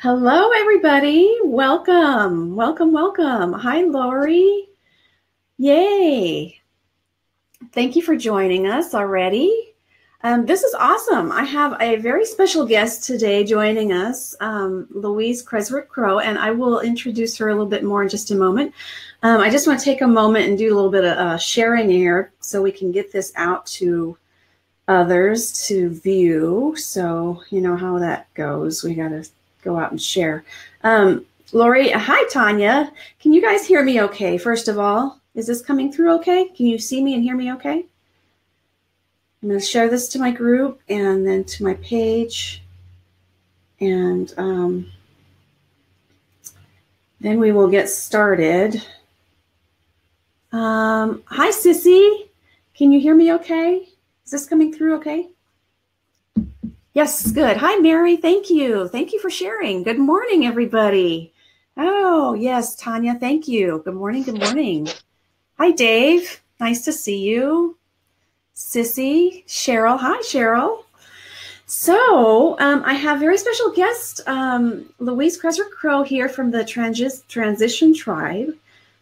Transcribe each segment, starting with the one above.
Hello, everybody. Welcome, welcome, welcome. Hi, Lori. Yay. Thank you for joining us already. This is awesome. I have a very special guest today joining us, Louise Creswic-Crow, and I will introduce her a little bit more in just a moment. I just want to take a moment and do a little bit of sharing here so we can get this out to others to view. So you know how that goes. We got to go out and share. Lori, hi, Tanya. Can you guys hear me okay, first of all? Is this coming through okay? Can you see me and hear me okay? I'm going to share this to my group and then to my page. And then we will get started. Hi, Sissy. Can you hear me okay? Is this coming through okay? Yes, good. Hi, Mary. Thank you. Thank you for sharing. Good morning, everybody. Oh, yes, Tanya, thank you. Good morning. Good morning. Hi, Dave. Nice to see you. Sissy, Cheryl. Hi, Cheryl. So I have very special guest, Louise Creswic-Crow here from the Transition Tribe.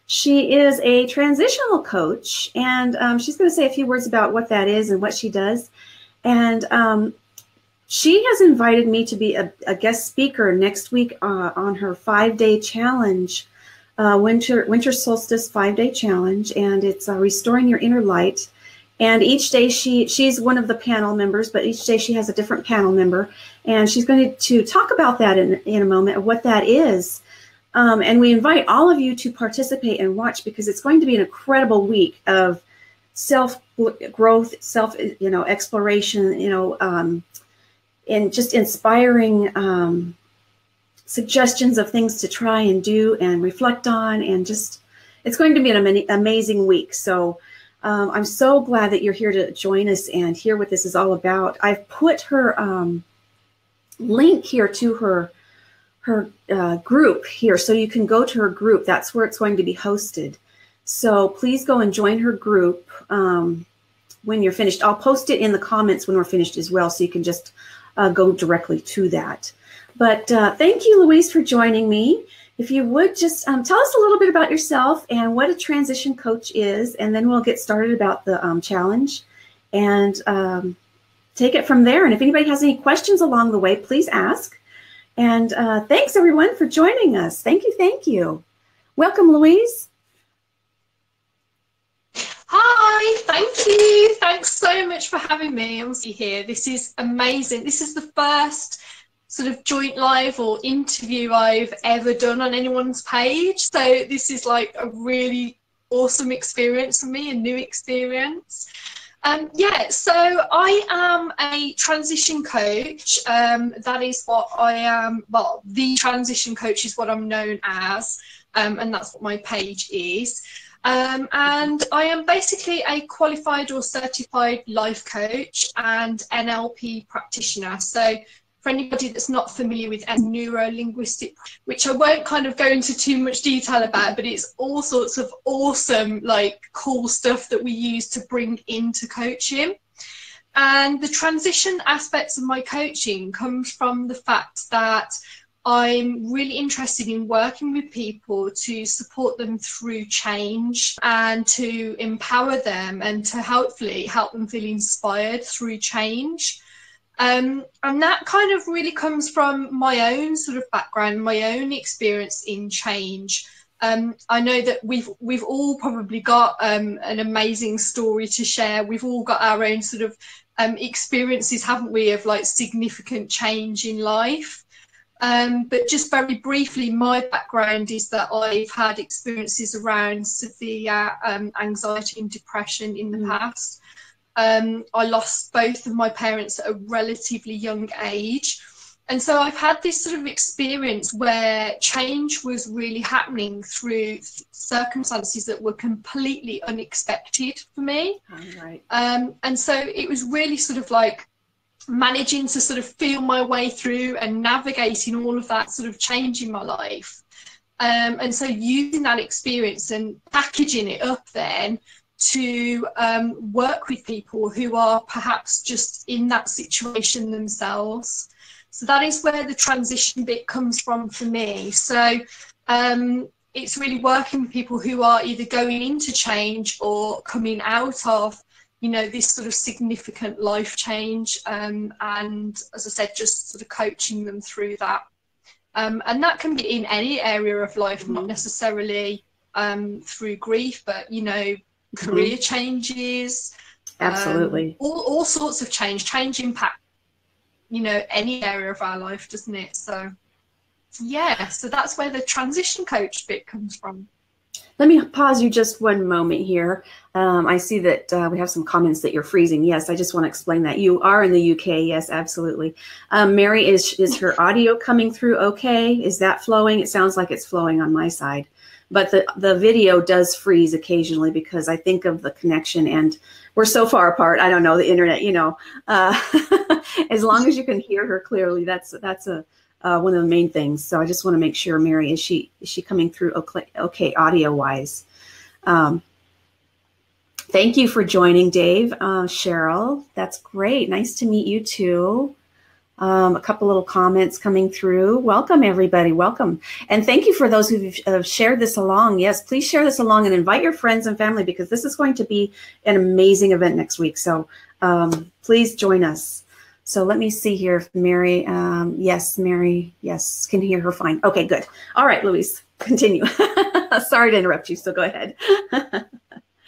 She is a transitional coach, and she's going to say a few words about what that is and what she does. And she has invited me to be a guest speaker next week on her 5-day challenge, winter solstice 5-day challenge, and it's restoring your inner light. And each day she's one of the panel members, but each day she has a different panel member, and she's going to talk about that in a moment of what that is. And we invite all of you to participate and watch, because it's going to be an incredible week of self-growth, exploration, and just inspiring suggestions of things to try and do and reflect on, and just it's going to be an amazing week. So I'm so glad that you're here to join us and hear what this is all about. I've put her link here to her group here, so you can go to her group. That's where it's going to be hosted. So please go and join her group when you're finished. I'll post it in the comments when we're finished as well, so you can just go directly to that. But thank you, Louise, for joining me. If you would just tell us a little bit about yourself and what a transition coach is, and then we'll get started about the challenge and take it from there. And if anybody has any questions along the way, please ask. And thanks, everyone, for joining us. Thank you. Thank you. Welcome, Louise. Hi, thank you. Thanks so much for having me. I'm here. This is amazing. This is the first sort of joint live or interview I've ever done on anyone's page. So this is like a really awesome experience for me, a new experience. Yeah, so I am a transition coach. That is what I am. Well, the transition coach is what I'm known as, and that's what my page is. And I am basically a qualified or certified life coach and NLP practitioner. So for anybody that's not familiar with neuro-linguistic, which I won't kind of go into too much detail about, but it's all sorts of awesome, like cool stuff that we use to bring into coaching. And the transition aspects of my coaching comes from the fact that I'm really interested in working with people to support them through change and to empower them and to hopefully help them feel inspired through change. And that kind of really comes from my own sort of background, my own experience in change. I know that we've all probably got an amazing story to share. We've all got our own sort of experiences, haven't we, of like significant change in life. But just very briefly, my background is that I've had experiences around severe anxiety and depression in the past. I lost both of my parents at a relatively young age. And so I've had this sort of experience where change was really happening through circumstances that were completely unexpected for me. Right. And so it was really sort of like managing to sort of feel my way through and navigating all of that sort of change in my life. And so using that experience and packaging it up then to work with people who are perhaps just in that situation themselves. So that is where the transition bit comes from for me. So it's really working with people who are either going into change or coming out of, you know, this sort of significant life change. And as I said, just sort of coaching them through that. And that can be in any area of life, not necessarily through grief, but, you know, career changes. Absolutely. All sorts of change impact, you know, any area of our life, doesn't it? So yeah, so that's where the transition coach bit comes from. Let me pause you just one moment here. I see that we have some comments that you're freezing. Yes, I just want to explain that. You are in the UK. Yes, absolutely. Mary, is her audio coming through okay? Is that flowing? It sounds like it's flowing on my side. But the video does freeze occasionally because I think of the connection, and we're so far apart. I don't know, the internet, you know. As long as you can hear her clearly, that's one of the main things. So I just want to make sure, Mary, is she coming through okay audio wise? Thank you for joining, Dave. Cheryl, that's great. Nice to meet you too. A couple little comments coming through. Welcome, everybody. Welcome. And thank you for those who've shared this along. Yes, please share this along and invite your friends and family, because this is going to be an amazing event next week. So please join us. So let me see here if Mary, yes, Mary, yes, can hear her fine. Okay, good. All right, Louise, continue. Sorry to interrupt you, so go ahead.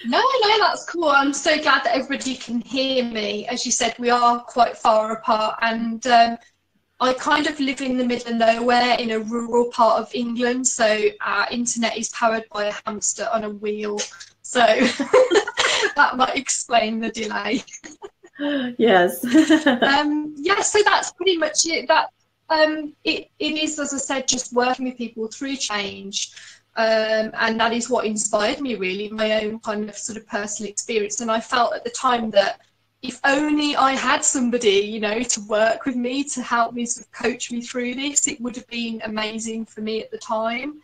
No, that's cool. I'm so glad that everybody can hear me. As you said, we are quite far apart, and I kind of live in the middle of nowhere in a rural part of England, so our internet is powered by a hamster on a wheel. So that might explain the delay. Yes. Yeah, so that's pretty much it. That it is, as I said, just working with people through change. And that is what inspired me, really, my own kind of sort of personal experience. And I felt at the time that if only I had somebody, you know, to work with me, to help me sort of coach me through this, it would have been amazing for me at the time.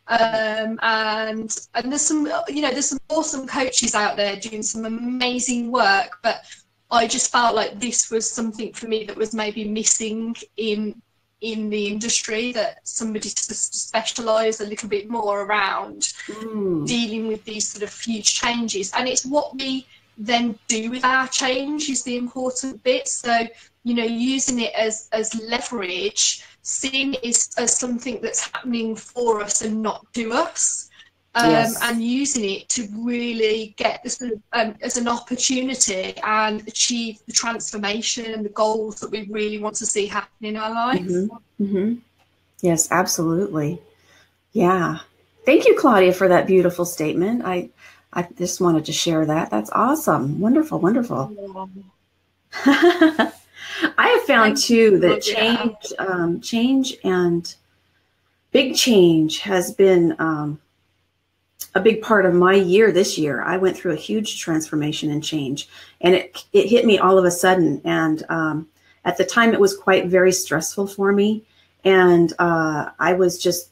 And there's some, you know, there's some awesome coaches out there doing some amazing work, but I just felt like this was something for me that was maybe missing in the industry, that somebody to specialise a little bit more around dealing with these sort of huge changes. And it's what we then do with our change is the important bit. So, you know, using it as leverage, seeing it as something that's happening for us and not to us. Yes. And using it to really get this sort of, as an opportunity and achieve the transformation and the goals that we really want to see happen in our lives. Mm-hmm. Mm-hmm. Yes, absolutely. Yeah. Thank you, Claudia, for that beautiful statement. I just wanted to share that. That's awesome. Wonderful, wonderful. Yeah. I have found too that change and big change has been a big part of my year this year. I went through a huge transformation and change, and it hit me all of a sudden. And at the time, it was quite very stressful for me, and I was just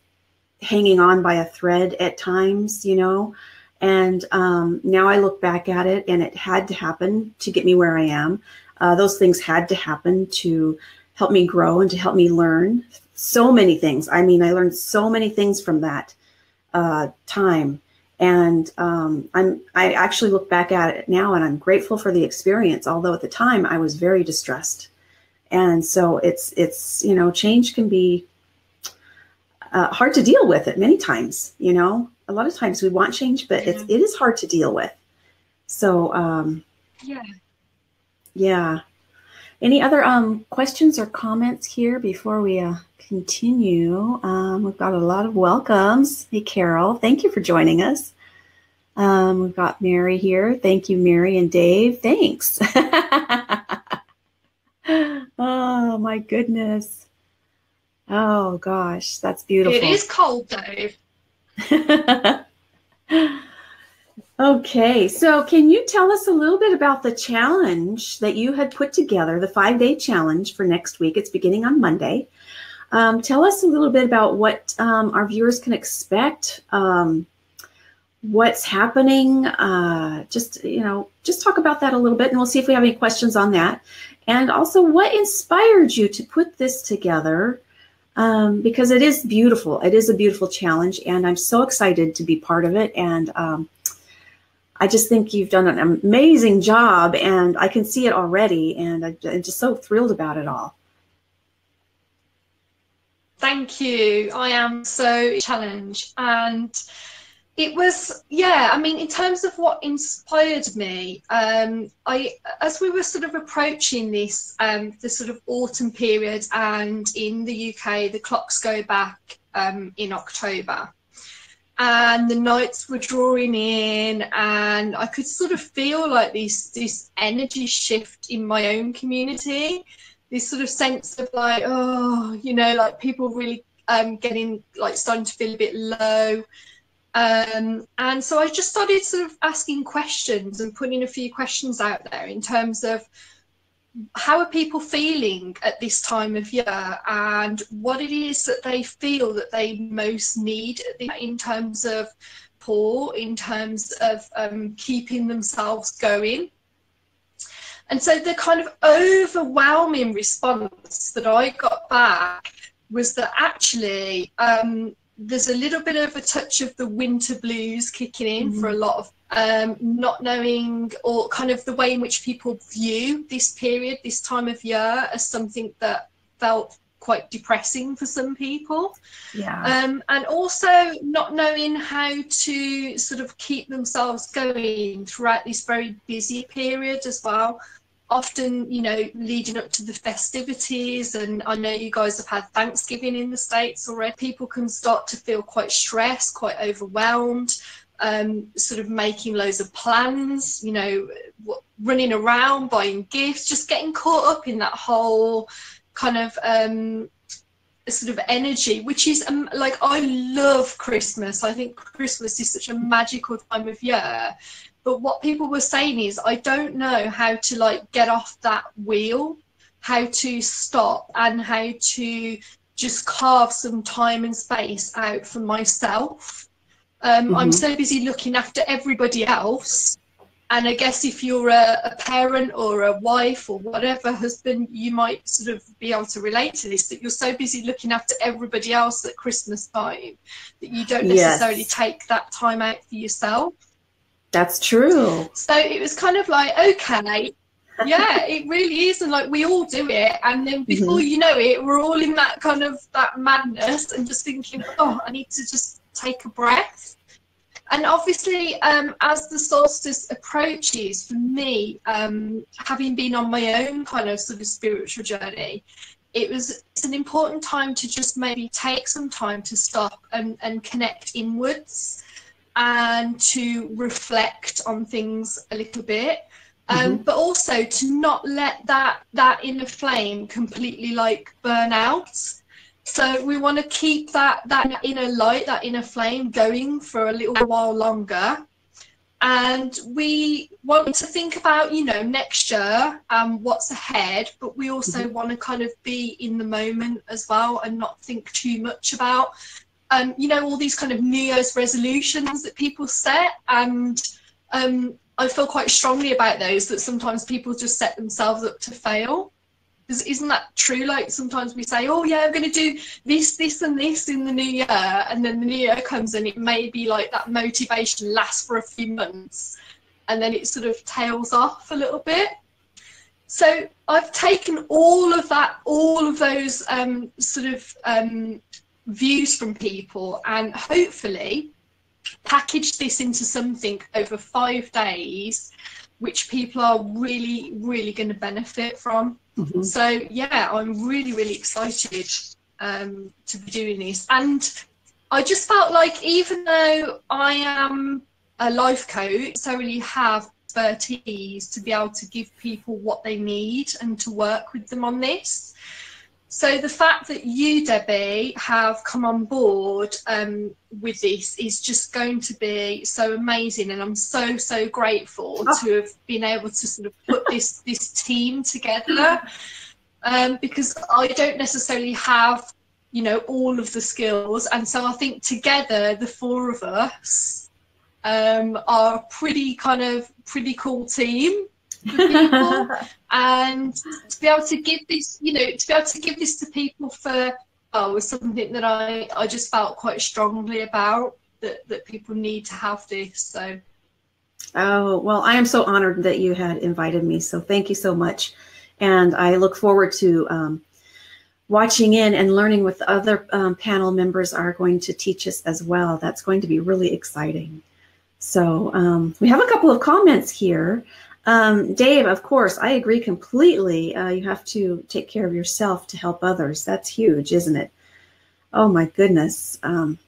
hanging on by a thread at times, you know. And now I look back at it, and it had to happen to get me where I am. Those things had to happen to help me grow and to help me learn so many things. I mean, I learned so many things from that time. And I actually look back at it now, and I'm grateful for the experience, although at the time I was very distressed. And so it's you know, change can be hard to deal with at many times. You know, a lot of times we want change, but it is hard to deal with. So yeah. Any other questions or comments here before we continue? We've got a lot of welcomes. Hey, Carol, thank you for joining us. We've got Mary here. Thank you, Mary and Dave. Thanks. Oh, my goodness. Oh, gosh, that's beautiful. It is cold, Dave. Okay, so can you tell us a little bit about the challenge that you had put together, the 5-day challenge for next week? It's beginning on Monday. Tell us a little bit about what our viewers can expect. what's happening. Just talk about that a little bit, and we'll see if we have any questions on that. And also, what inspired you to put this together? Because it is beautiful. It is a beautiful challenge, and I'm so excited to be part of it. And I just think you've done an amazing job, and I can see it already, and I'm just so thrilled about it all. Thank you. I am so challenged, and it was, yeah, I mean, in terms of what inspired me, as we were sort of approaching this, the sort of autumn period, and in the UK, the clocks go back in October, and the nights were drawing in, and I could sort of feel like this energy shift in my own community, this sort of sense of like, oh, you know, like people really getting, like, starting to feel a bit low. And so I just started sort of asking questions and putting a few questions out there in terms of how are people feeling at this time of year, and what it is that they feel that they most need in terms of support, in terms of keeping themselves going. And so the kind of overwhelming response that I got back was that actually there's a little bit of a touch of the winter blues kicking in for a lot of not knowing, or kind of the way in which people view this period, this time of year, as something that felt quite depressing for some people. Yeah. And also not knowing how to sort of keep themselves going throughout this very busy period as well. Often, you know, leading up to the festivities, and I know you guys have had Thanksgiving in the States already, people can start to feel quite stressed, quite overwhelmed, sort of making loads of plans, you know, running around, buying gifts, just getting caught up in that whole kind of sort of energy, which is like, I love Christmas. I think Christmas is such a magical time of year. But what people were saying is, I don't know how to, like, get off that wheel, how to stop, and how to just carve some time and space out for myself. I'm so busy looking after everybody else. And I guess if you're a parent or a wife or whatever, husband, you might sort of be able to relate to this, that you're so busy looking after everybody else at Christmas time that you don't necessarily take that time out for yourself. That's true. So it was kind of like, okay, yeah, it really is. And like, we all do it. And then before you know it, we're all in that kind of that madness and just thinking, oh, I need to just take a breath. And obviously, as the solstice approaches, for me, having been on my own kind of sort of spiritual journey, it's an important time to just maybe take some time to stop and connect inwards, and to reflect on things a little bit, but also to not let that inner flame completely, like, burn out. So we want to keep that inner light, that inner flame going for a little while longer. And we want to think about, you know, next year, what's ahead, but we also want to kind of be in the moment as well, and not think too much about you know, all these kind of New Year's resolutions that people set. And I feel quite strongly about those, that sometimes people just set themselves up to fail. Isn't that true? Like, sometimes we say, oh yeah, I'm going to do this, this and this in the new year, and then the new year comes and it may be like that motivation lasts for a few months and then it sort of tails off a little bit. So I've taken all of those sort of views from people, and hopefully package this into something over 5 days which people are really, really going to benefit from. So yeah, I'm really, really excited to be doing this. And I just felt like, even though I am a life coach, I necessarily have expertise to be able to give people what they need and to work with them on this. So the fact that you, Debbie, have come on board with this is just going to be so amazing, and I'm so, so grateful to have been able to sort of put this team together, because I don't necessarily have, you know, all of the skills, and so I think together, the four of us, are a pretty cool team for people, and to be able to give this, to people was something that I just felt quite strongly about, that people need to have this. So. Oh, well, I am so honored that you had invited me. So thank you so much. And I look forward to watching in and learning what the other panel members are going to teach us as well. That's going to be really exciting. So we have a couple of comments here. Dave, of course, I agree completely. You have to take care of yourself to help others. That's huge, isn't it? Oh, my goodness.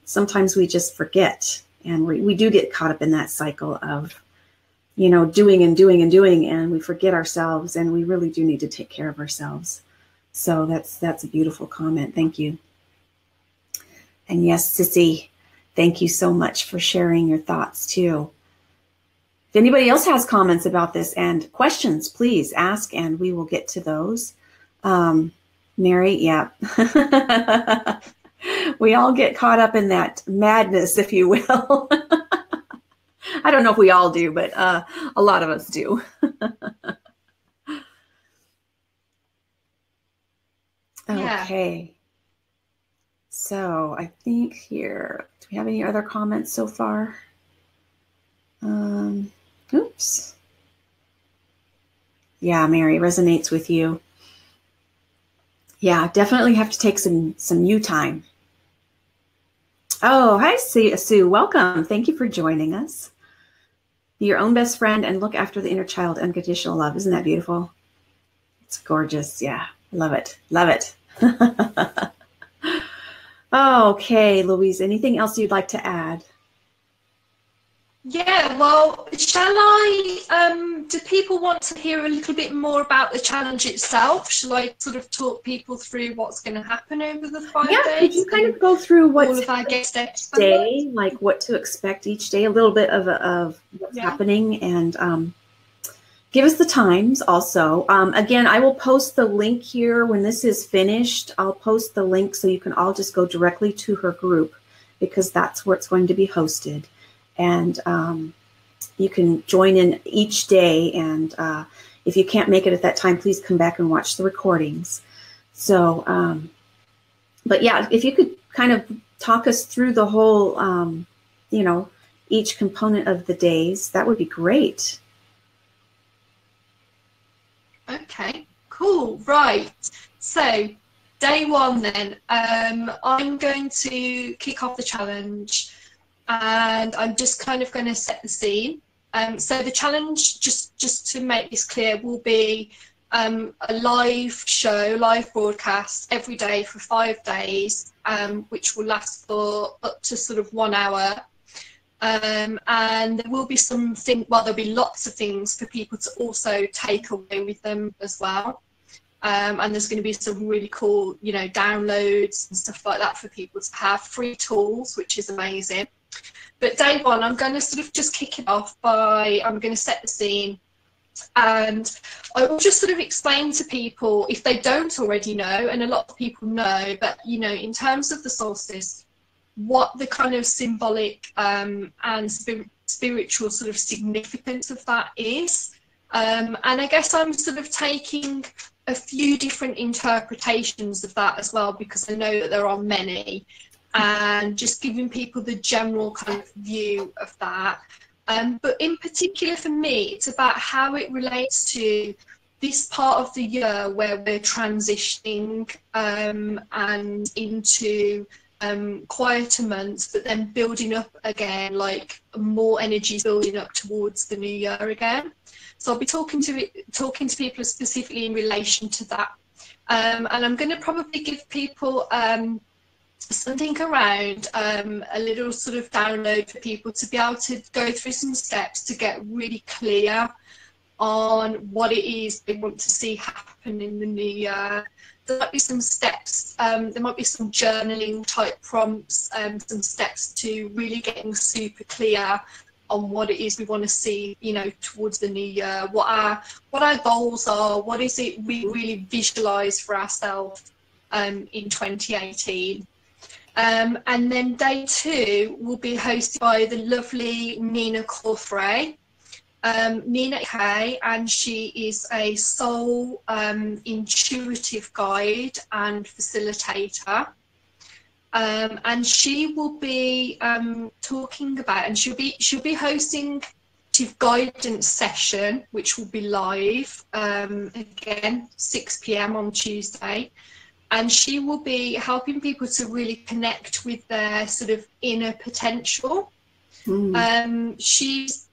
Sometimes we just forget, and we do get caught up in that cycle of, doing and doing and doing, and we forget ourselves, and we really do need to take care of ourselves. So that's a beautiful comment. Thank you. And yes, Sissy, thank you so much for sharing your thoughts too. If anybody else has comments about this and questions, please ask, and we will get to those. Mary, yeah. We all get caught up in that madness, if you will. I don't know if we all do, but a lot of us do. Okay. Yeah. So I think here, do we have any other comments so far? Oops. Yeah, Mary, resonates with you. Yeah, definitely have to take some you time. Oh, hi, Sue. Welcome. Thank you for joining us. Be your own best friend and look after the inner child, unconditional love. Isn't that beautiful? It's gorgeous. Yeah, love it. Love it. Okay, Louise, anything else you'd like to add? Yeah, well, shall I, do people want to hear a little bit more about the challenge itself? Shall I sort of talk people through what's going to happen over the 5 days? Yeah, could you kind of go through what's all of our guest steps day, like what to expect each day, a little bit of what's happening, and give us the times also. Again, I will post the link here when this is finished. I'll post the link so you can all just go directly to her group, because that's where it's going to be hosted. And you can join in each day. And if you can't make it at that time, please come back and watch the recordings. So, but yeah, if you could kind of talk us through the whole, each component of the days, that would be great. Okay, cool. Right. So day one then, I'm going to kick off the challenge, and I'm just kind of going to set the scene. So the challenge, just to make this clear, will be a live show, live broadcast every day for 5 days, which will last for up to sort of 1 hour. And there will be there'll be lots of things for people to also take away with them as well. And there's going to be some really cool, downloads and stuff like that for people to have, free tools, which is amazing. But day one, I'm going to sort of just kick it off I'm going to set the scene, and I will just sort of explain to people, if they don't already know, and a lot of people know, but, in terms of the solstice, what the kind of symbolic and spiritual sort of significance of that is. And I guess I'm sort of taking a few different interpretations of that as well, because I know that there are many, and just giving people the general kind of view of that. But in particular for me, it's about how it relates to this part of the year where we're transitioning and into quieter months, but then building up again, like more energy building up towards the new year again. So I'll be talking to people specifically in relation to that, and I'm going to probably give people something around a little sort of download for people to be able to go through some steps to get really clear on what it is they want to see happen in the new year. There might be some steps, there might be some journaling type prompts, some steps to really getting super clear on what it is we want to see, towards the new year, what our goals are, what is it we really visualize for ourselves in 2018. And then day 2 will be hosted by the lovely Nina Corfray. Nina K, and she is a soul intuitive guide and facilitator. And she will be talking about, and she'll be hosting a guidance session, which will be live again 6 p.m. on Tuesday. And she will be helping people to really connect with their sort of inner potential. She's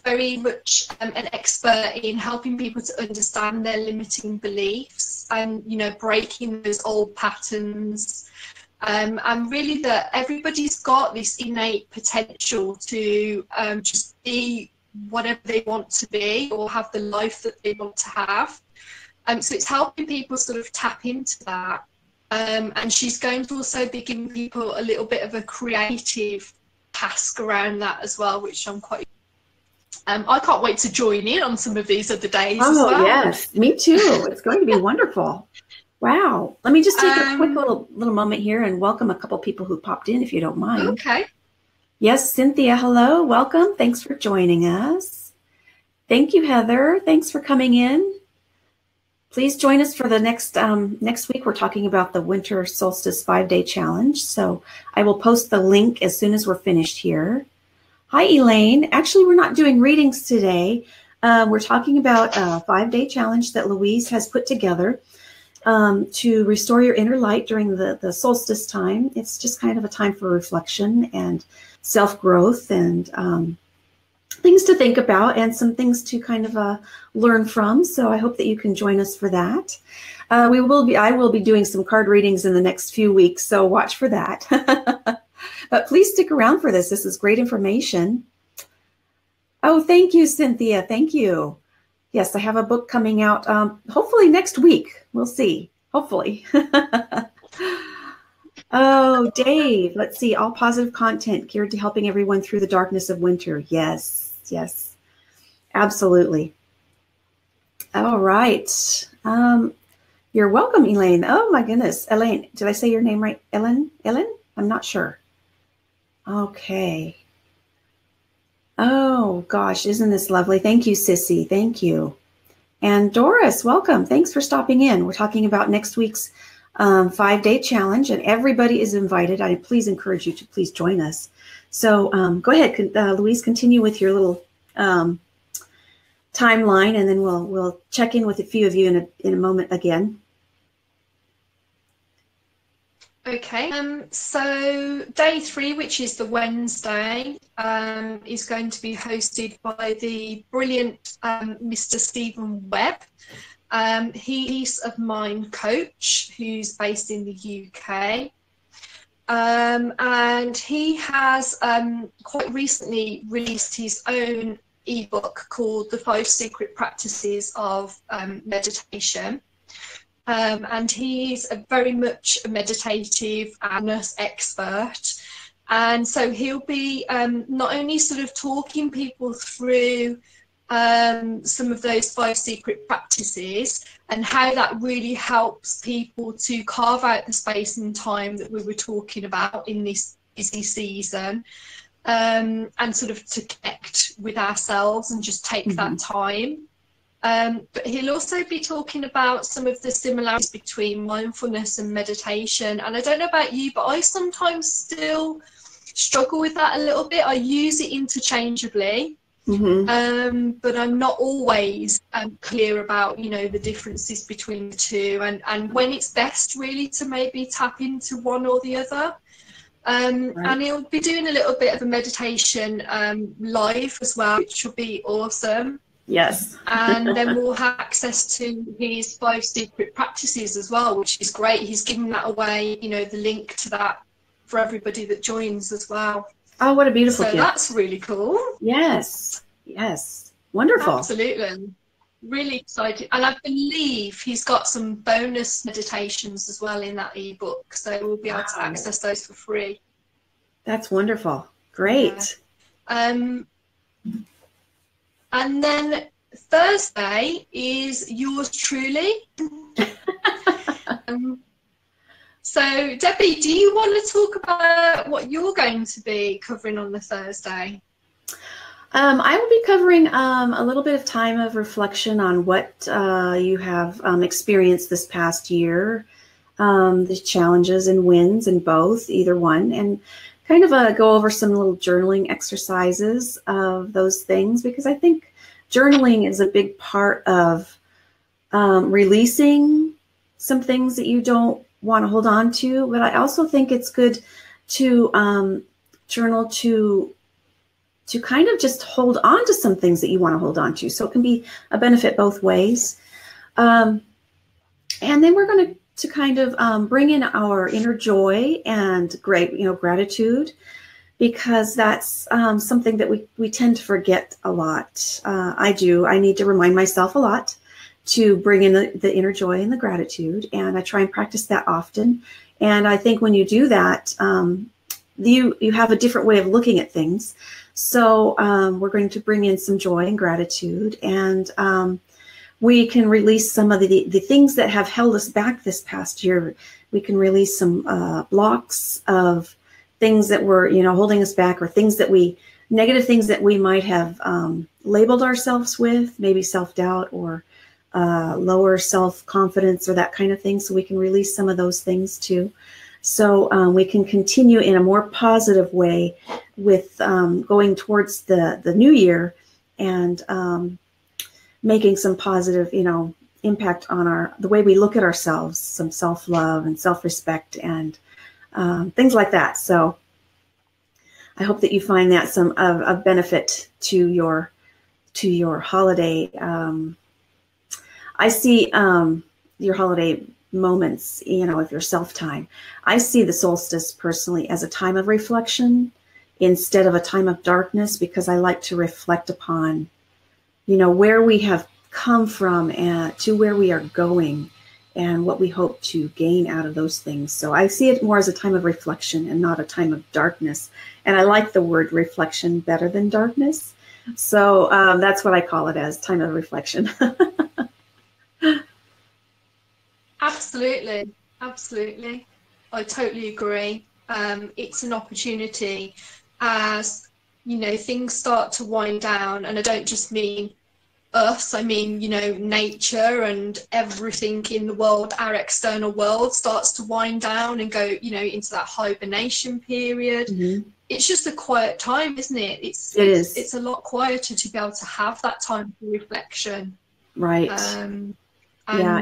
very much an expert in helping people to understand their limiting beliefs and, you know, breaking those old patterns. And really that everybody's got this innate potential to just be whatever they want to be or have the life that they want to have. So it's helping people sort of tap into that. And she's going to also be giving people a little bit of a creative task around that as well, which I'm quite... I can't wait to join in on some of these other days as well. Oh, yes, me too. It's going to be wonderful. Wow. Let me just take a quick little moment here and welcome a couple people who popped in, if you don't mind. Okay. Yes, Cynthia, hello. Welcome. Thanks for joining us. Thank you, Heather. Thanks for coming in. Please join us for the next week. We're talking about the Winter Solstice 5-Day Challenge. So I will post the link as soon as we're finished here. Hi, Elaine. Actually, we're not doing readings today. We're talking about a 5-day challenge that Louise has put together to restore your inner light during the solstice time. It's just kind of a time for reflection and self-growth and things to think about and some things to kind of learn from. So I hope that you can join us for that. I will be doing some card readings in the next few weeks, so watch for that. But please stick around for this. This is great information. Oh, thank you, Cynthia. Thank you. Yes, I have a book coming out hopefully next week. We'll see. Hopefully. Oh, Dave, let's see. All positive content geared to helping everyone through the darkness of winter. Yes, yes, absolutely. All right. You're welcome, Elaine. Oh, my goodness. Elaine, did I say your name right? Ellen? I'm not sure. Okay. Oh, gosh, isn't this lovely? Thank you, Sissy. Thank you. And Doris, welcome. Thanks for stopping in. We're talking about next week's 5-day challenge, and everybody is invited. I please encourage you to please join us. So go ahead, Louise, continue with your little timeline, and then we'll check in with a few of you in a moment again. Okay, so day 3, which is the Wednesday, is going to be hosted by the brilliant Mr. Stephen Webb. He's a mind coach who's based in the UK. And he has quite recently released his own ebook called The 5 Secret Practices of Meditation. And he's very much a meditative awareness expert. And so he'll be not only sort of talking people through some of those 5 secret practices and how that really helps people to carve out the space and time that we were talking about in this busy season, and sort of to connect with ourselves and just take that time. But he'll also be talking about some of the similarities between mindfulness and meditation. And I don't know about you, but I sometimes still struggle with that a little bit. I use it interchangeably, but I'm not always clear about, you know, the differences between the two and when it's best really to maybe tap into one or the other. And he'll be doing a little bit of a meditation live as well, which will be awesome. Yes. And then we'll have access to his 5 secret practices as well, which is great. He's giving that away, you know, the link to that for everybody that joins as well. Oh, what a beautiful gift. That's really cool. Yes. Yes. Wonderful. Absolutely. Really excited. And I believe he's got some bonus meditations as well in that ebook. So we'll be able to access those for free. That's wonderful. Great. Yeah. And then Thursday is yours truly. So, Debbie, do you want to talk about what you're going to be covering on the Thursday? I will be covering a little bit of time of reflection on what you have experienced this past year, the challenges and wins in both, either one, and kind of go over some little journaling exercises of those things, because I think journaling is a big part of releasing some things that you don't want to hold on to. But I also think it's good to journal to kind of just hold on to some things that you want to hold on to. So it can be a benefit both ways. And then we're going to kind of bring in our inner joy and gratitude, because that's something that we tend to forget a lot. I do. I need to remind myself a lot to bring in the inner joy and the gratitude, and I try and practice that often. And I think when you do that, you have a different way of looking at things. So we're going to bring in some joy and gratitude, and we can release some of the things that have held us back this past year. We can release some blocks of things that were, holding us back, or negative things that we might have labeled ourselves with, maybe self-doubt or lower self-confidence or that kind of thing. So we can release some of those things too. So we can continue in a more positive way with going towards the new year, and making some positive, impact on the way we look at ourselves, some self-love and self-respect and things like that. So I hope that you find that some of benefit to your holiday. I see your holiday moments, of your self-time. I see the solstice personally as a time of reflection instead of a time of darkness, because I like to reflect upon, where we have come from and to where we are going and what we hope to gain out of those things. So I see it more as a time of reflection and not a time of darkness. And I like the word reflection better than darkness. So that's what I call it, as time of reflection. Absolutely. I totally agree. It's an opportunity as, things start to wind down, and I don't just mean us, I mean, nature and everything in the world, our external world starts to wind down and go, into that hibernation period. Mm-hmm. It's just a quiet time, isn't it? It is. It's a lot quieter to be able to have that time for reflection. Right. And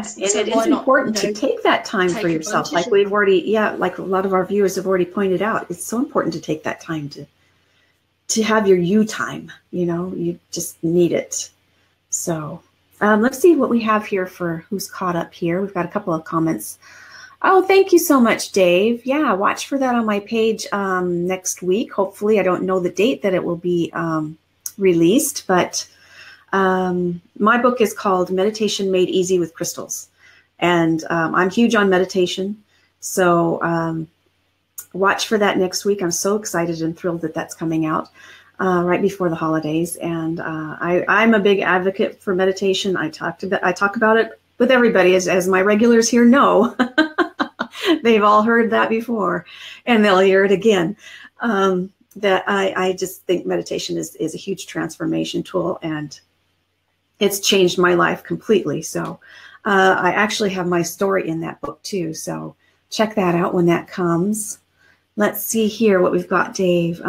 so it is important to take that time for yourself. Like we've already, like a lot of our viewers have already pointed out, it's so important to take that time to have your you time. You just need it. So let's see what we have here for who's caught up here. We've got a couple of comments. Oh, thank you so much, Dave. Yeah, watch for that on my page next week. Hopefully, I don't know the date that it will be released, but my book is called Meditation Made Easy with Crystals. And I'm huge on meditation. So watch for that next week. I'm so excited and thrilled that that's coming out right before the holidays. And I'm a big advocate for meditation. I talk about it with everybody, as my regulars here know. They've all heard that before, and they'll hear it again. That I just think meditation is a huge transformation tool, and it's changed my life completely. So I actually have my story in that book too. So check that out when that comes. Let's see here what we've got, Dave.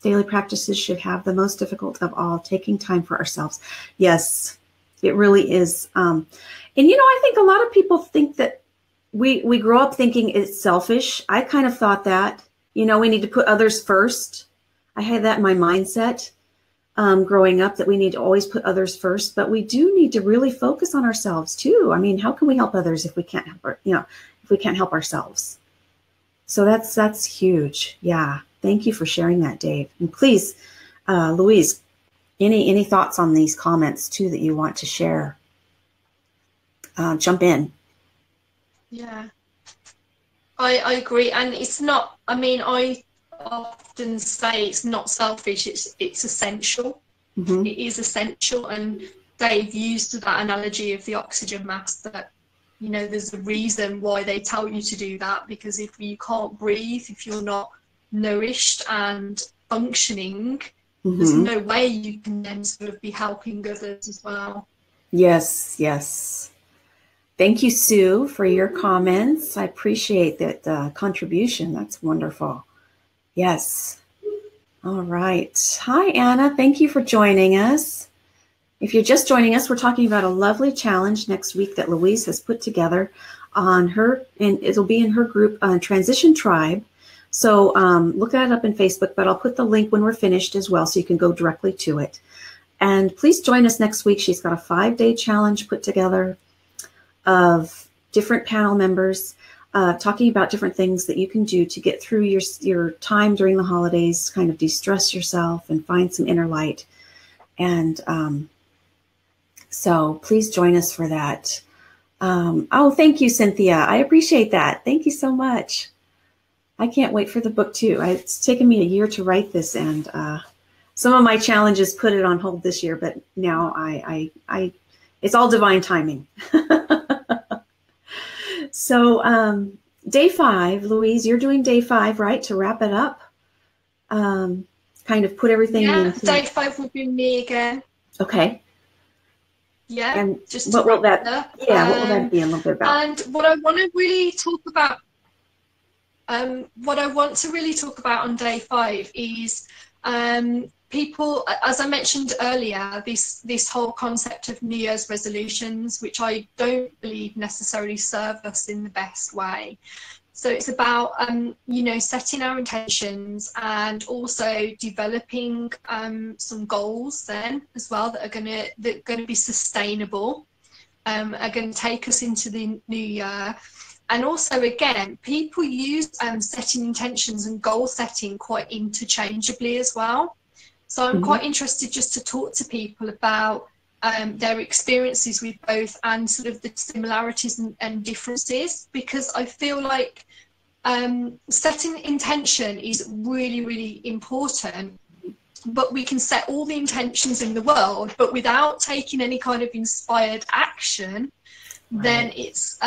Daily practices should have the most difficult of all, taking time for ourselves. Yes, it really is. And, I think a lot of people think that we grow up thinking it's selfish. I kind of thought that, we need to put others first. I had that in my mindset growing up, that we need to always put others first, but we do need to really focus on ourselves too. I mean, how can we help others if we can't help if we can't help ourselves? So that's huge. Yeah. Thank you for sharing that, Dave. And please, Louise, any thoughts on these comments too that you want to share? Jump in. Yeah, I agree. And it's not, I often say it's not selfish, it's essential. Mm-hmm. It is essential. And Dave used that analogy of the oxygen mask, that you know, there's a reason why they tell you to do that, because if you can't breathe, if you're not nourished and functioning, there's no way you can then sort of be helping others as well. Yes, yes. Thank you, Sue, for your comments. I appreciate that contribution. That's wonderful. Yes. All right. Hi, Anna. Thank you for joining us. If you're just joining us, we're talking about a lovely challenge next week that Louise has put together on her, and it'll be in her group, Transition Tribe. So look that up in Facebook, but I'll put the link when we're finished as well, so you can go directly to it. And please join us next week. She's got a 5-day challenge put together of different panel members talking about different things that you can do to get through your time during the holidays, kind of de-stress yourself and find some inner light. And so please join us for that. Oh, thank you, Cynthia. I appreciate that. Thank you so much. I can't wait for the book too. It's taken me a year to write this, and some of my challenges put it on hold this year, but now it's all divine timing. So day 5, Louise, you're doing day 5, right? To wrap it up, kind of put everything in. Day 5 will be me again. Okay. Yeah. And just what will that? Yeah. What will that be a little bit about? And what I want to really talk about, on day 5 is people, as I mentioned earlier, this whole concept of New Year's resolutions, which I don't believe necessarily serve us in the best way. So it's about you know, setting our intentions and also developing some goals then as well that are going to be sustainable, are going to take us into the new year. And also, again, people use setting intentions and goal setting quite interchangeably as well. So I'm quite interested just to talk to people about their experiences with both, and sort of the similarities and differences, because I feel like setting intention is really, really important. But we can set all the intentions in the world, but without taking any kind of inspired action, then it's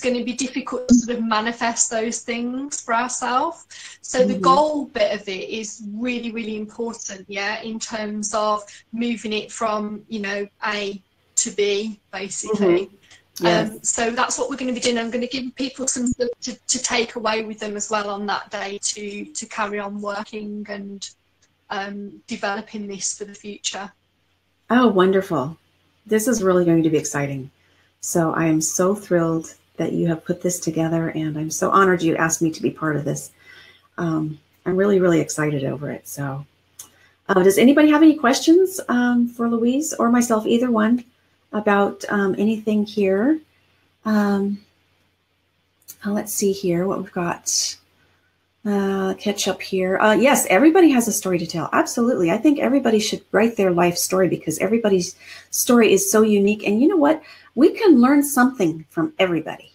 going to be difficult to sort of manifest those things for ourselves. So the goal bit of it is really, really important, yeah, in terms of moving it from, you know, A to B, basically. Yes. So that's what we're going to be doing. I'm going to give people some stuff to take away with them as well on that day to carry on working and developing this for the future. Oh, wonderful. This is really going to be exciting. So I am so thrilled that you have put this together, and I'm so honored you asked me to be part of this. I'm really, really excited over it. So does anybody have any questions for Louise or myself, either one, about anything here? Let's see here what we've got. Catch up here. Yes, everybody has a story to tell. Absolutely. I think everybody should write their life story, because everybody's story is so unique. And you know what? We can learn something from everybody.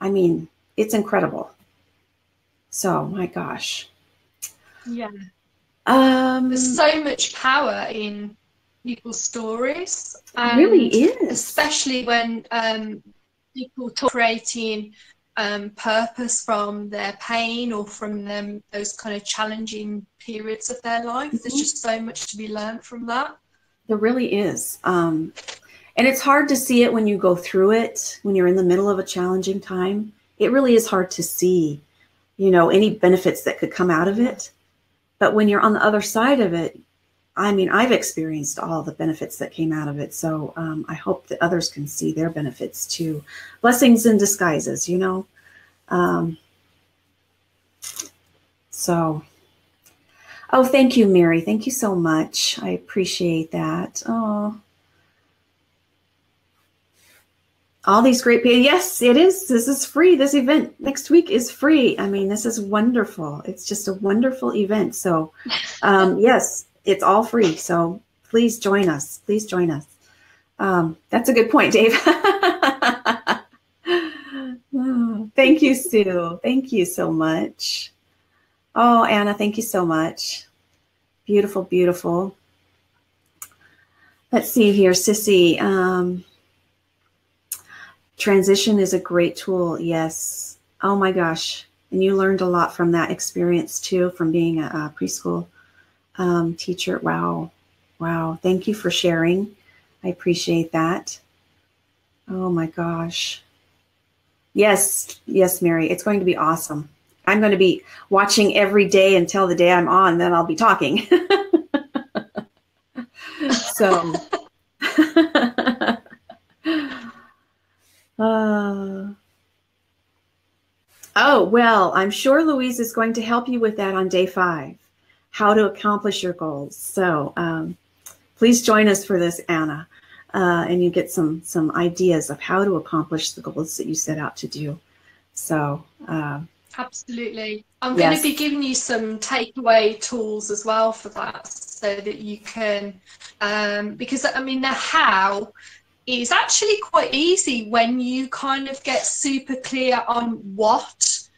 I mean, it's incredible. So, my gosh. Yeah. There's so much power in people's stories. And really is. Especially when people talk creating purpose from their pain or from those kind of challenging periods of their life. There's just so much to be learned from that. There really is. And it's hard to see it when you go through it, when you're in the middle of a challenging time. It really is hard to see, you know, any benefits that could come out of it. But when you're on the other side of it, I mean, I've experienced all the benefits that came out of it. So I hope that others can see their benefits too. Blessings in disguises, you know. Oh, thank you, Mary. Thank you so much. I appreciate that. Oh, all these great people. Yes, it is. This is free. This event next week is free. I mean, this is wonderful. It's just a wonderful event. So, yes, it's all free. So please join us. Please join us. That's a good point, Dave. Oh, thank you, Sue. Thank you so much. Oh, Anna, thank you so much. Beautiful, beautiful. Let's see here, Sissy. Transition is a great tool. Yes. Oh my gosh. And you learned a lot from that experience too, from being a preschool teacher. Wow. Wow. Thank you for sharing. I appreciate that. Oh my gosh. Yes. Yes, Mary. It's going to be awesome. I'm going to be watching every day until the day I'm on, then I'll be talking. So, oh, well, I'm sure Louise is going to help you with that on day 5, how to accomplish your goals. So please join us for this, Anna, and you get some ideas of how to accomplish the goals that you set out to do. So absolutely. I'm going to be giving you some takeaway tools as well for that, so that you can, because I mean, the how is actually quite easy when you kind of get super clear on what,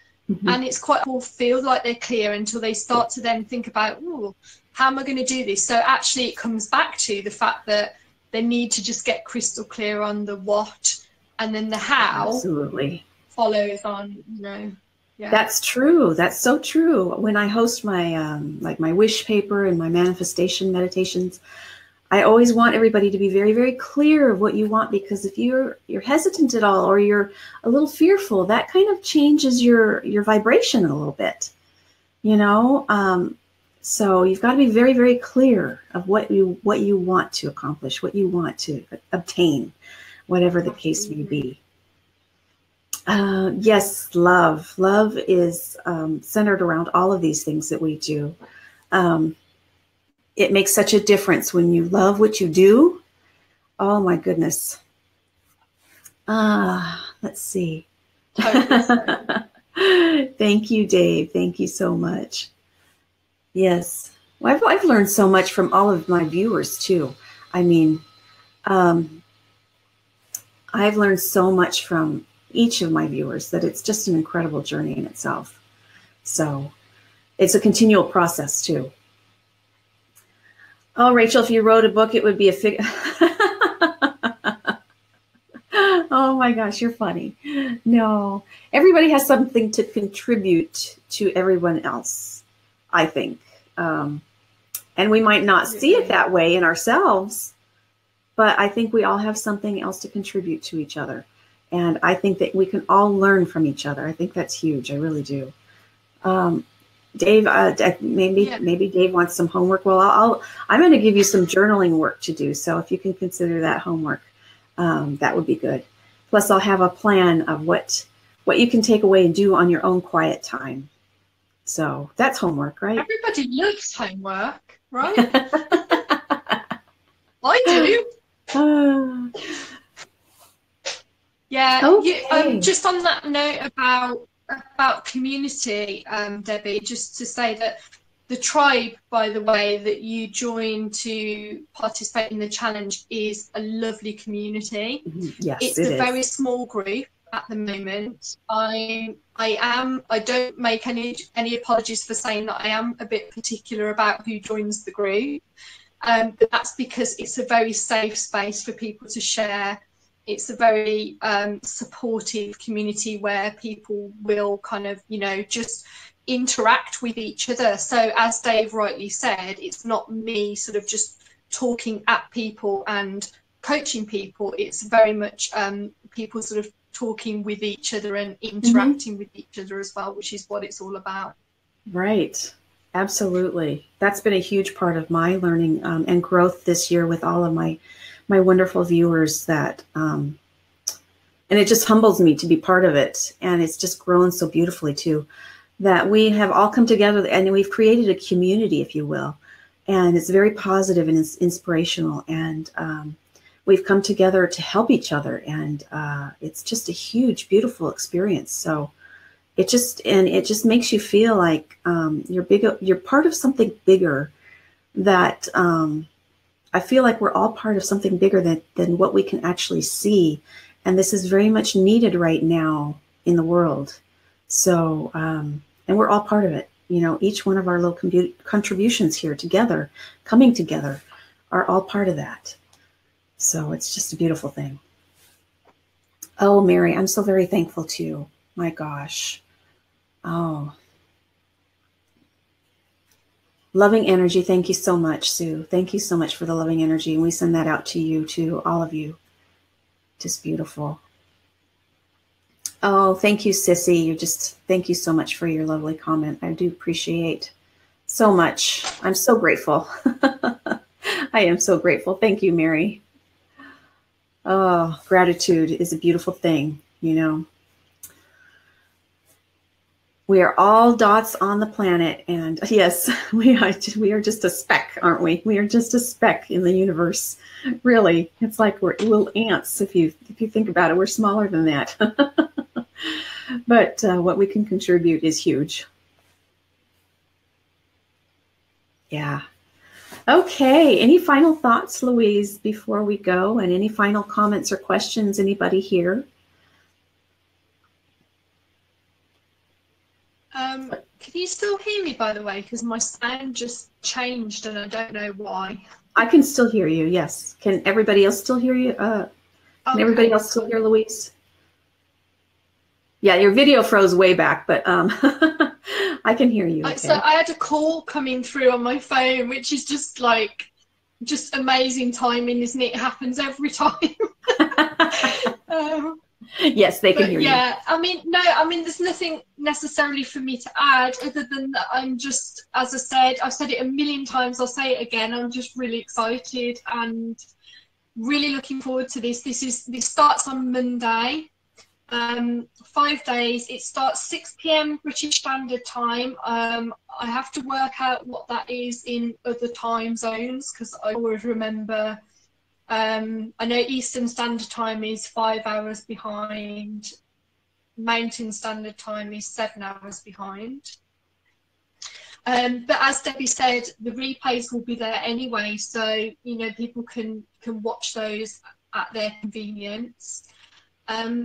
and it's quite all feel like they're clear until they start to then think about, oh, how am I going to do this? So actually it comes back to the fact that they need to just get crystal clear on the what, and then the how absolutely follows on, you know. Yeah. That's true. That's so true. When I host my like my wish paper and my manifestation meditations, I always want everybody to be very, very clear of what you want, because if you're hesitant at all, or you're a little fearful, that kind of changes your vibration a little bit, you know. So you've got to be very, very clear of what you want to accomplish, what you want to obtain, whatever the case may be. Yes, love. Love is centered around all of these things that we do. It makes such a difference when you love what you do. Oh my goodness. Let's see. Thank you, Dave. Thank you so much. Yes. Well, I've learned so much from all of my viewers too. I mean, I've learned so much from each of my viewers that it's just an incredible journey in itself. So it's a continual process too. Oh, Rachel, if you wrote a book, it would be a fig. Oh my gosh, you're funny. No, everybody has something to contribute to everyone else, I think. And we might not see it that way in ourselves, but I think we all have something else to contribute to each other. And I think that we can all learn from each other. I think that's huge. I really do. Dave, maybe Dave wants some homework. Well, I'm going to give you some journaling work to do. So if you can consider that homework, that would be good. Plus, I'll have a plan of what you can take away and do on your own quiet time. So that's homework, right? Everybody loves homework, right? I do. Yeah. Okay. Just on that note about community, Debbie, just to say that the tribe, by the way, that you joined to participate in the challenge is a lovely community. Yes, it's a very small group at the moment. I don't make any apologies for saying that I am a bit particular about who joins the group, but that's because it's a very safe space for people to share. It's a very supportive community where people will kind of, you know, just interact with each other. So as Dave rightly said, it's not me sort of just talking at people and coaching people. It's very much people sort of talking with each other and interacting with each other as well, which is what it's all about. Right. Absolutely. That's been a huge part of my learning and growth this year with all of my wonderful viewers, that and it just humbles me to be part of it. And it's just grown so beautifully too, that we have all come together and we've created a community, if you will. And it's very positive and it's inspirational. And we've come together to help each other. And it's just a huge, beautiful experience. So it just makes you feel like you're part of something bigger, that I feel like we're all part of something bigger than what we can actually see. And this is very much needed right now in the world. So, and we're all part of it. You know, each one of our little contributions here together, coming together, are all part of that. So it's just a beautiful thing. Oh, Mary, I'm so very thankful too. My gosh. Oh, loving energy. Thank you so much, Sue. Thank you so much for the loving energy. And we send that out to you, to all of you. Just beautiful. Oh, thank you, Sissy. Thank you so much for your lovely comment. I do appreciate so much. I'm so grateful. I am so grateful. Thank you, Mary. Oh, gratitude is a beautiful thing, you know. We are all dots on the planet, and yes, we are just a speck, aren't we? We are just a speck in the universe. Really, it's like we're little ants. If you think about it, we're smaller than that. But what we can contribute is huge. Yeah. Okay. Any final thoughts, Louise, before we go? And any final comments or questions? Anybody here? Can you still hear me, by the way? Because my sound just changed and I don't know why. I can still hear you, yes. Can everybody else still hear you? Can everybody else still hear Louise? Yeah, your video froze way back, but I can hear you. Okay. So I had a call coming through on my phone, which is just amazing timing, isn't it? It happens every time. Yes, they can hear you. Yeah, there's nothing necessarily for me to add other than that I'm just, as I said, I've said it a million times, I'll say it again, I'm just really excited and really looking forward to this. This starts on Monday, 5 days. It starts 6 p.m. British Standard Time. I have to work out what that is in other time zones because I always remember. I know Eastern Standard Time is 5 hours behind. Mountain Standard Time is 7 hours behind. But as Debbie said, the replays will be there anyway, so people can watch those at their convenience.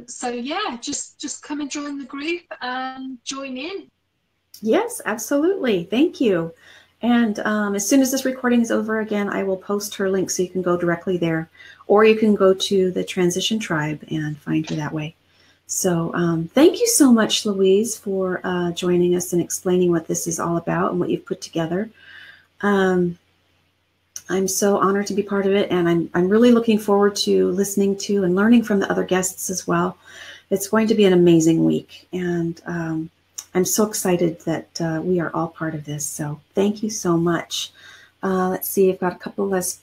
So yeah, just come and join the group and join in. Yes, absolutely. Thank you. And as soon as this recording is over again, I will post her link so you can go directly there, or you can go to the Transition Tribe and find her that way. So thank you so much, Louise, for joining us and explaining what this is all about and what you've put together. I'm so honored to be part of it, and I'm really looking forward to listening to and learning from the other guests as well. It's going to be an amazing week, and I'm so excited that we are all part of this. So thank you so much. Let's see, I've got a couple last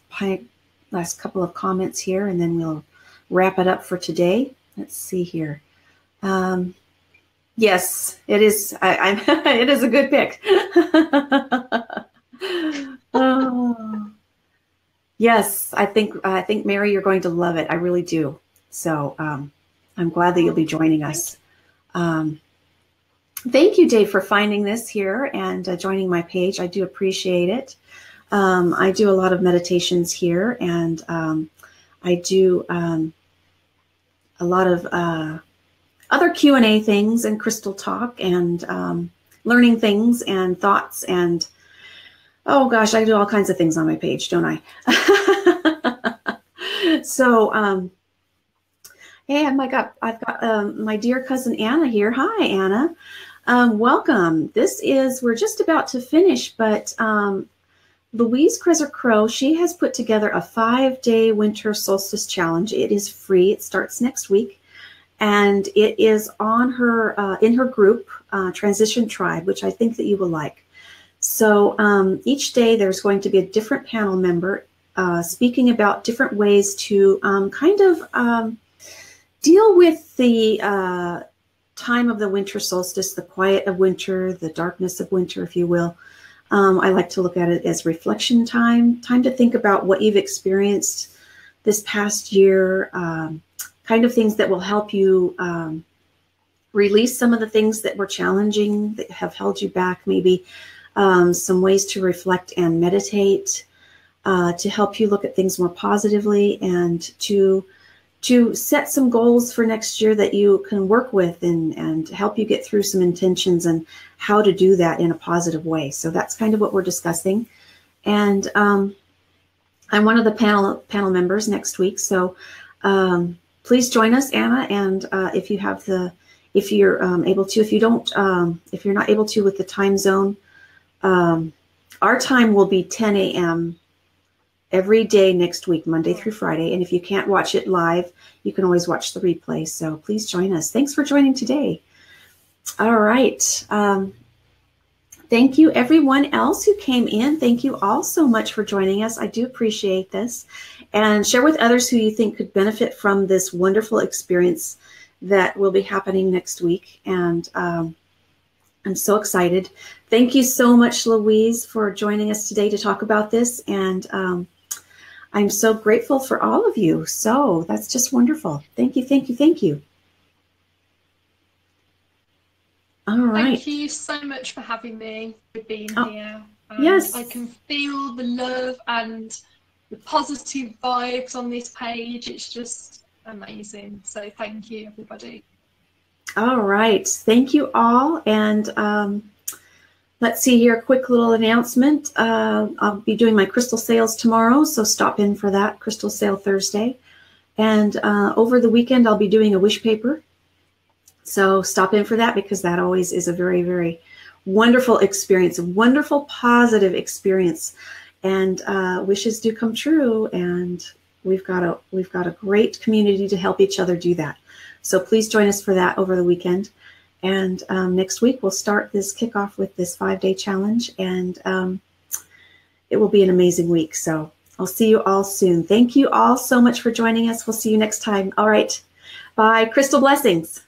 couple of comments here, and then we'll wrap it up for today. Let's see here. Yes, it is. It is a good pick. Oh. Yes, I think Mary, you're going to love it. I really do. So I'm glad that you'll be joining us. Thank you, Dave, for finding this here and joining my page. I do appreciate it. I do a lot of meditations here, and I do a lot of other Q&A things and crystal talk and learning things and thoughts and oh gosh, I do all kinds of things on my page, don't I? So, hey, I've got my dear cousin Anna here. Hi, Anna. Welcome. We're just about to finish, but Louise Creswic-Crow, she has put together a 5-day winter solstice challenge. It is free. It starts next week, and it is on her in her group, Transition Tribe, which I think that you will like. So each day there's going to be a different panel member speaking about different ways to deal with the time of the winter solstice, the quiet of winter, the darkness of winter, if you will. I like to look at it as reflection time to think about what you've experienced this past year, kind of things that will help you release some of the things that were challenging, that have held you back, maybe some ways to reflect and meditate, to help you look at things more positively, and to set some goals for next year that you can work with and help you get through some intentions and how to do that in a positive way. So that's kind of what we're discussing. And I'm one of the panel members next week. So please join us, Anna. And if you have if you're able to, if you're not able to with the time zone, our time will be 10 a.m. every day next week, Monday through Friday. And if you can't watch it live, you can always watch the replay. So please join us. Thanks for joining today. All right. Thank you, everyone else who came in. Thank you all so much for joining us. I do appreciate this. And share with others who you think could benefit from this wonderful experience that will be happening next week. And I'm so excited. Thank you so much, Louise, for joining us today to talk about this. And I'm so grateful for all of you. So that's just wonderful. Thank you, thank you, thank you. All right. Thank you so much for having me, for being here. Yes. I can feel the love and the positive vibes on this page. It's just amazing. So thank you, everybody. All right. Thank you all. And let's see here, a quick little announcement. I'll be doing my crystal sales tomorrow, so stop in for that, Crystal Sale Thursday. And over the weekend, I'll be doing a wish paper. So stop in for that, because that always is a very, very wonderful experience, a wonderful, positive experience. And wishes do come true. And we've got a great community to help each other do that. So please join us for that over the weekend. And next week, we'll start this kickoff with this 5-day challenge. And it will be an amazing week. So I'll see you all soon. Thank you all so much for joining us. We'll see you next time. All right. Bye. Crystal blessings.